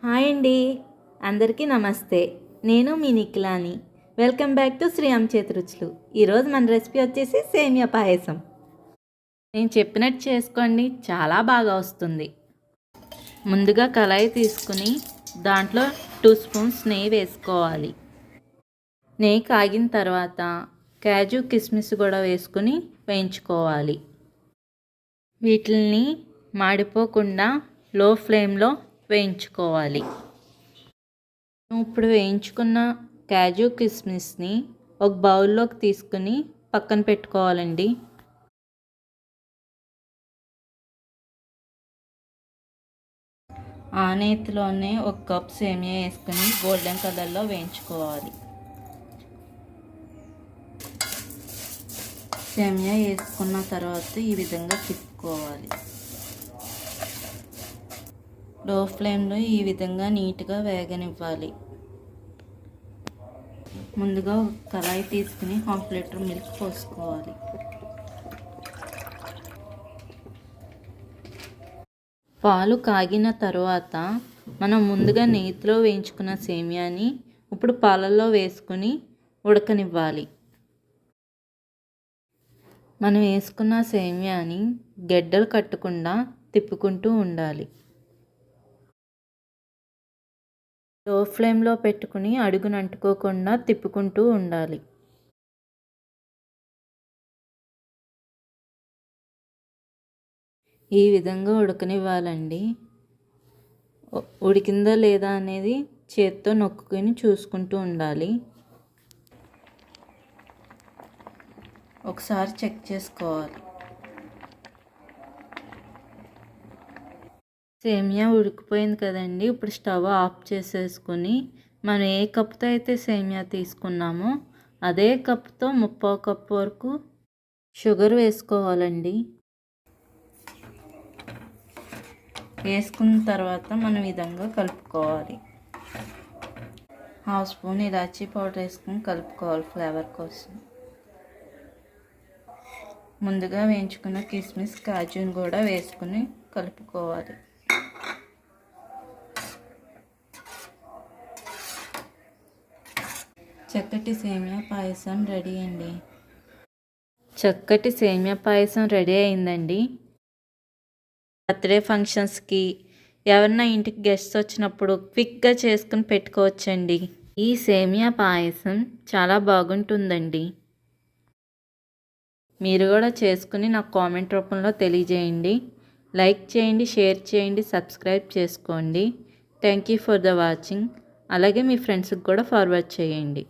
Hi అండి, అందరికీ నమస్తే. నేను మీ నిఖిలాని. వెల్కమ్ బ్యాక్ టు శ్రీ చేతి రుచులు. ఈరోజు మన రెసిపీ వచ్చేసి సేమియా పాయసం. నేను చెప్పినట్టు చేసుకోండి, చాలా బాగా వస్తుంది. ముందుగా కళాయి తీసుకుని దాంట్లో 2 స్పూన్స్ నెయ్యి వేసుకోవాలి. నెయ్యి కాగిన తర్వాత కాజు కిస్మిస్ కూడా వేసుకుని వేయించుకోవాలి. వీటిని మాడిపోకుండా లో ఫ్లేమ్లో వేయించుకోవాలి. ఇప్పుడు వేయించుకున్న కాజు కిస్మిస్ని ఒక బౌల్లోకి తీసుకుని పక్కన పెట్టుకోవాలండి. ఆ నేతిలోనే 1 కప్ సేమియా వేసుకుని గోల్డెన్ కలర్లో వేయించుకోవాలి. సేమియా వేసుకున్న తర్వాత ఈ విధంగా తిప్పుకోవాలి. లో ఫ్లేమ్లో ఈ విధంగా నీట్గా వేగనివ్వాలి. ముందుగా కళాయి తీసుకుని 1/2 లీటర్ మిల్క్ పోసుకోవాలి. పాలు కాగిన తర్వాత మనం ముందుగా నెయ్యిలో వేయించుకున్న సేమియాని ఇప్పుడు పాలల్లో వేసుకుని ఉడకనివ్వాలి. మనం వేసుకున్న సేమియాని గెడ్డలు కట్టకుండా తిప్పుకుంటూ ఉండాలి. లో ఫ్లేమ్లో పెట్టుకుని అడుగున అంటుకోకుండా తిప్పుకుంటూ ఉండాలి. ఈ విధంగా ఉడకనివ్వాలండి. ఉడికిందా లేదా అనేది చేత్తో నొక్కుని చూసుకుంటూ ఉండాలి. ఒకసారి చెక్ చేసుకోవాలి. సేమియా ఉడికిపోయింది కదండి. ఇప్పుడు స్టవ్ ఆఫ్ చేసేసుకుని మనం ఏ కప్తో అయితే సేమియా తీసుకున్నామో అదే కప్తో 3/4 కప్ వరకు షుగర్ వేసుకోవాలండి. వేసుకున్న తర్వాత మనం విధంగా కలుపుకోవాలి. 1/2 స్పూన్ ఇలాచీ పౌడర్ వేసుకుని కలుపుకోవాలి ఫ్లేవర్ కోసం. ముందుగా వేయించుకున్న కిస్మిస్ కాజుని కూడా వేసుకుని కలుపుకోవాలి. చక్కటి సేమియా పాయసం రెడీ అండి. చక్కటి సేమియా పాయసం రెడీ అయిందండి. బర్త్డే ఫంక్షన్స్కి ఎవరన్నా ఇంటికి గెస్ట్స్ వచ్చినప్పుడు క్విక్గా చేసుకుని పెట్టుకోవచ్చండి. ఈ సేమియా పాయసం చాలా బాగుంటుందండి. మీరు కూడా చేసుకుని నాకు కామెంట్ రూపంలో తెలియజేయండి. లైక్ చేయండి, షేర్ చేయండి, సబ్స్క్రైబ్ చేసుకోండి. Thank you for the watching. అలాగే మీ ఫ్రెండ్స్కి కూడా ఫార్వర్డ్ చేయండి.